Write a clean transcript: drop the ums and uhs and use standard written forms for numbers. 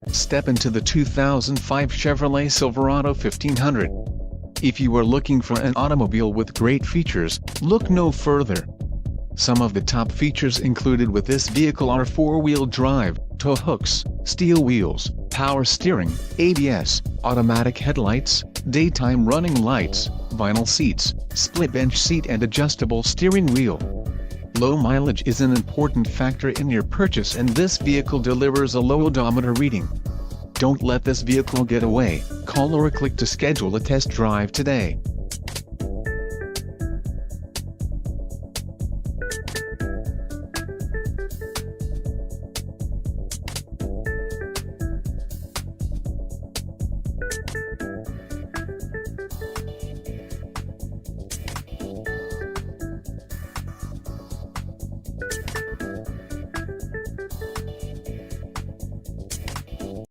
Step into the 2005 Chevrolet Silverado 1500. If you are looking for an automobile with great features, look no further. Some of the top features included with this vehicle are 4-wheel drive, tow hooks, steel wheels, power steering, ABS, automatic headlights, daytime running lights, vinyl seats, split bench seat and adjustable steering wheel. Low mileage is an important factor in your purchase, and this vehicle delivers a low odometer reading. Don't let this vehicle get away. Call or click to schedule a test drive today.